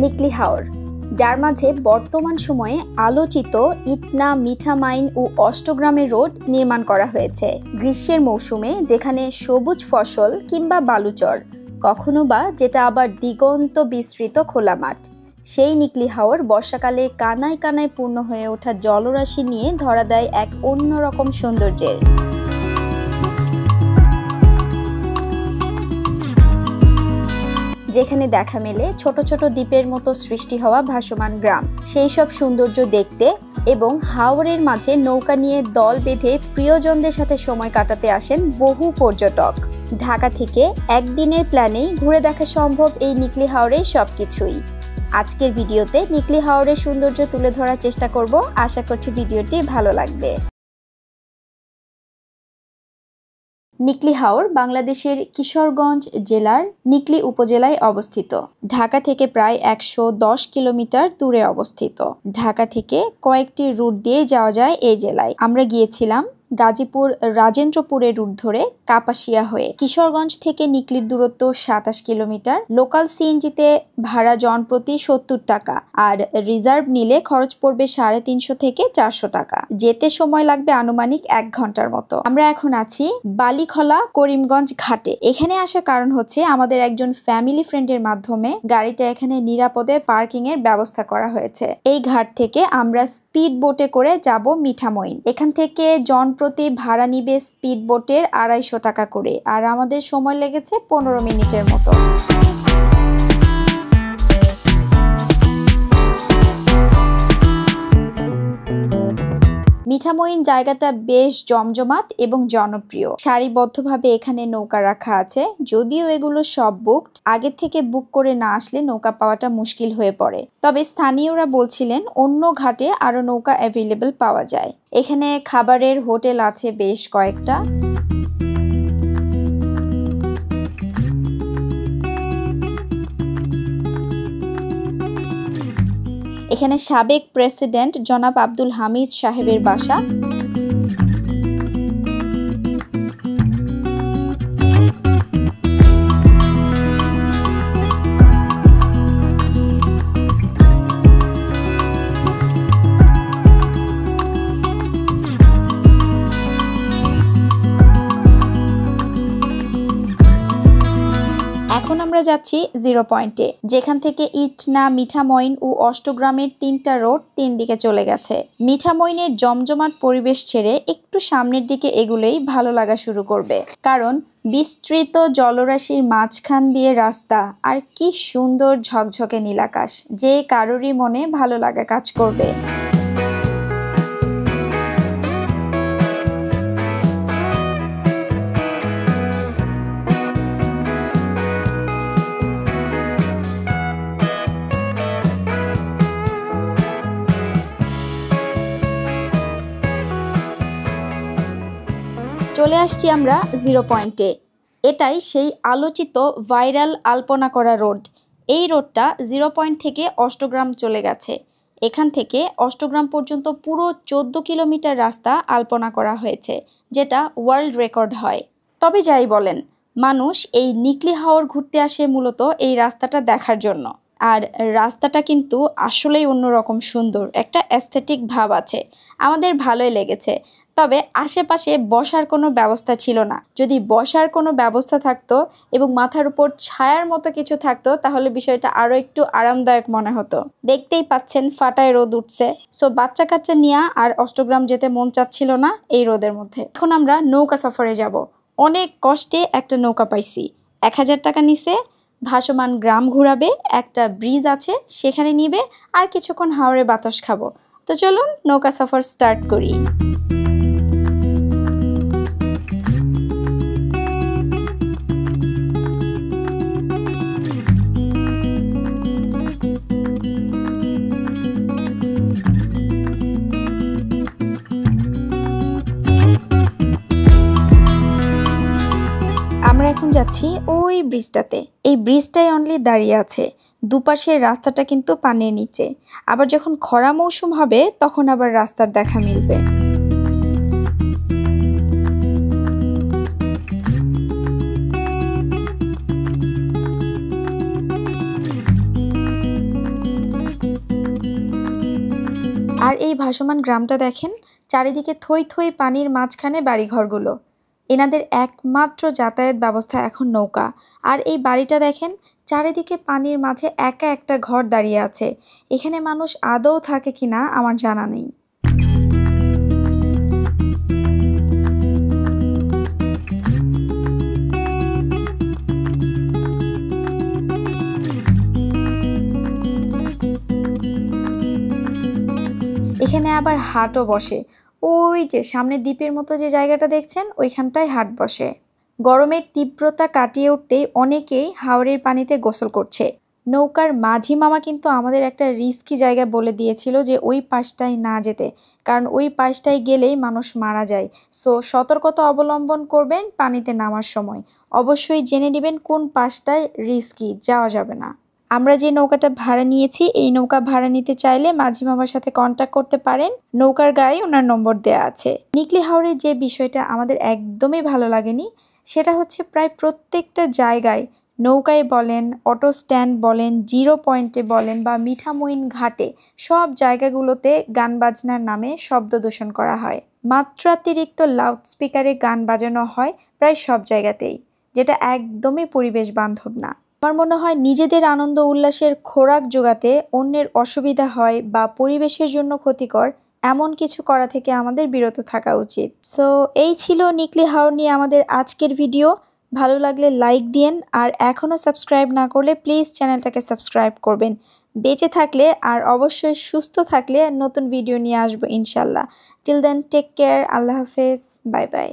নিকলি হাওর, যার মাঝে বর্তমান সময়ে আলোচিত ইটনা, মিঠামাইন ও অষ্টগ্রামের রোড নির্মাণ করা হয়েছে। গ্রীষ্মের মৌসুমে যেখানে সবুজ ফসল কিংবা বালুচর, কখনো বা যেটা আবার দিগন্ত বিস্তৃত খোলা মাঠ, সেই নিকলি হাওর বর্ষাকালে কানায় কানায় পূর্ণ হয়ে ওঠা জলরাশি নিয়ে ধরা দেয় এক অন্যরকম সৌন্দর্যের। যেখানে দেখা মেলে ছোট ছোট দ্বীপের মতো সৃষ্টি হওয়া ভাসমান গ্রাম। সেই সব সৌন্দর্য দেখতে এবং হাওরের মাঝে নৌকা নিয়ে দল বেঁধে প্রিয়জনদের সাথে সময় কাটাতে আসেন বহু পর্যটক। ঢাকা থেকে একদিনের প্ল্যানেই ঘুরে দেখা সম্ভব এই নিকলি হাওরের সবকিছুই। আজকের ভিডিওতে নিকলি হাওরের সৌন্দর্য তুলে ধরার চেষ্টা করব। আশা করছি ভিডিওটি ভালো লাগবে। নিকলি হাওর বাংলাদেশের কিশোরগঞ্জ জেলার নিকলি উপজেলায় অবস্থিত। ঢাকা থেকে প্রায় 110 কিলোমিটার দূরে অবস্থিত। ঢাকা থেকে কয়েকটি রুট দিয়ে যাওয়া যায় এই জেলায়। আমরা গিয়েছিলাম গাজীপুর রাজেন্দ্রপুরের রুট ধরে কাপাসিয়া হয়ে। কিশোরগঞ্জ থেকে নিকলির দূরত্ব 27 কিলোমিটার। লোকাল সিএনজিতে ভাড়া জনপ্রতি 70 টাকা, আর রিজার্ভ নিলে খরচ পড়বে 350 থেকে 400 টাকা। যেতে সময় লাগবে আনুমানিক 1 ঘন্টার মতো। আমরা এখন আছি বালিখলা করিমগঞ্জ ঘাটে। এখানে আসার কারণ হচ্ছে আমাদের একজন ফ্যামিলি ফ্রেন্ডের মাধ্যমে গাড়িটা এখানে নিরাপদে পার্কিং এর ব্যবস্থা করা হয়েছে। এই ঘাট থেকে আমরা স্পিড বোটে করে যাব মিঠামইন। এখান থেকে প্রতি ভাড়া নিবে স্পিড বোটের 250 টাকা করে, আর আমাদের সময় লেগেছে 15 মিনিটের মতো। মিঠামইন জায়গাটা বেশ জমজমাট এবং জনপ্রিয়। সারিবদ্ধভাবে এখানে নৌকা রাখা আছে, যদিও এগুলো সব বুকড। আগে থেকে বুক করে না আসলে নৌকা পাওয়াটা মুশকিল হয়ে পড়ে। তবে স্থানীয়রা বলছিলেন অন্য ঘাটে আরো নৌকা অ্যাভেলেবল পাওয়া যায়। এখানে খাবারের হোটেল আছে বেশ কয়েকটা। এখানে সাবেক প্রেসিডেন্ট জনাব আব্দুল হামিদ সাহেবের বাসা। এখন আমরা যাচ্ছি 0 পয়েন্টে, যেখান থেকে ইটনা, মিঠামইন ও অষ্টগ্রামের 3টা রোড 3 দিকে চলে গেছে। মিঠামইনের জমজমাট পরিবেশ ছেড়ে একটু সামনের দিকে এগুলেই ভালো লাগা শুরু করবে, কারণ বিস্তৃত জলরাশির মাঝখান দিয়ে রাস্তা আর কি সুন্দর ঝকঝকে নীলাকাশ, যে কারোরই মনে ভালো লাগা কাজ করবে। চলে আসছি আমরা 0 পয়েন্টে। এটাই সেই আলোচিত ভাইরাল আলপনা করা রোড। এই রোডটা 0 পয়েন্ট থেকে অষ্টগ্রাম চলে গেছে। এখান থেকে অষ্টগ্রাম পর্যন্ত পুরো 14 কিলোমিটার রাস্তা আলপনা করা হয়েছে, যেটা ওয়ার্ল্ড রেকর্ড হয়। তবে যাই বলেন, মানুষ এই নিকলি হাওর ঘুরতে আসে মূলত এই রাস্তাটা দেখার জন্য। আর রাস্তাটা কিন্তু আসলেই অন্যরকম সুন্দর, একটা অ্যাস্থেটিক ভাব আছে। আমাদের ভালোই লেগেছে। তবে আশেপাশে বসার কোনো ব্যবস্থা ছিল না। যদি বসার কোনো ব্যবস্থা থাকতো এবং মাথার উপর ছায়ার মতো কিছু থাকতো, তাহলে বিষয়টা আরো একটু আরামদায়ক মনে হতো। দেখতেই পাচ্ছেন ফাটায় রোদ উঠছে, সো বাচ্চা কাচ্চা নিয়ে আর অষ্টগ্রাম যেতে মন চাচ্ছিল না এই রোদের মধ্যে। এখন আমরা নৌকা সফরে যাব। অনেক কষ্টে একটা নৌকা পাইছি। 1000 টাকা নিছে, ভাসমান গ্রাম ঘুরাবে, একটা ব্রিজ আছে সেখানে নিবে, আর কিছুক্ষণ হাওরে বাতাস খাবো। তো চলুন নৌকা সফর স্টার্ট করি। আমরা এখন যাচ্ছি ওই ব্রিজটাতে। এই ব্রিজটাই অনলি দাঁড়িয়ে আছে। দুপাশের রাস্তাটা কিন্তু পানির নিচে। আবার যখন খরা মৌসুম হবে তখন আবার রাস্তার দেখা মিলবে। আর এই ভাসমান গ্রামটা দেখেন, চারিদিকে থই থই পানির মাঝখানে বাড়িঘরগুলো। এনাদের একমাত্র যাতায়াত ব্যবস্থা এখন নৌকা। আর এই বাড়িটা দেখেন, চারিদিকে পানির মাঝে একা একটা ঘর দাঁড়িয়ে আছে। এখানে মানুষ আদৌ থাকে কিনা আমার জানা নেই। এখানে আবার হাটও বসে। ওই যে সামনে দ্বীপের মতো যে জায়গাটা দেখছেন, ওইখানটায় হাট বসে। গরমের তীব্রতা কাটিয়ে উঠতেই অনেকেই হাওরের পানিতে গোসল করছে। নৌকার মাঝি মামা কিন্তু আমাদের একটা রিস্কি জায়গা বলে দিয়েছিল যে ওই পাশটায় না যেতে, কারণ ওই পাশটায় গেলেই মানুষ মারা যায়। সো সতর্কতা অবলম্বন করবেন পানিতে নামার সময়। অবশ্যই জেনে নেবেন কোন পাশটায় রিস্কি, যাওয়া যাবে না। আমরা যে নৌকাটা ভাড়া নিয়েছি, এই নৌকা ভাড়া নিতে চাইলে মাঝি মামার সাথে কন্ট্যাক্ট করতে পারেন। নৌকার গায়ে ওনার নম্বর দেওয়া আছে। নিকলি হাওরের যে বিষয়টা আমাদের একদমই ভালো লাগেনি, সেটা হচ্ছে প্রায় প্রত্যেকটা জায়গায়, নৌকায় বলেন, অটো স্ট্যান্ড বলেন, জিরো পয়েন্টে বলেন বা মিঠামইন ঘাটে, সব জায়গাগুলোতে গান বাজনার নামে শব্দ দূষণ করা হয়। মাত্রাতিরিক্ত লাউড স্পিকারে গান বাজানো হয় প্রায় সব জায়গাতেই, যেটা একদমই পরিবেশ বান্ধব না। আমার মনে হয় নিজেদের আনন্দ উল্লাসের খোরাক জোগাতে অন্যের অসুবিধা হয় বা পরিবেশের জন্য ক্ষতিকর এমন কিছু করা থেকে আমাদের বিরত থাকা উচিত। সো এই ছিল নিকলি হাওর নিয়ে আমাদের আজকের ভিডিও। ভালো লাগলে লাইক দিন, আর এখনও সাবস্ক্রাইব না করলে প্লিজ চ্যানেলটাকে সাবস্ক্রাইব করবেন। বেঁচে থাকলে আর অবশ্যই সুস্থ থাকলে নতুন ভিডিও নিয়ে আসবো ইনশাল্লাহ। টিল দেন টেক কেয়ার, আল্লাহ হাফেজ, বাই বাই।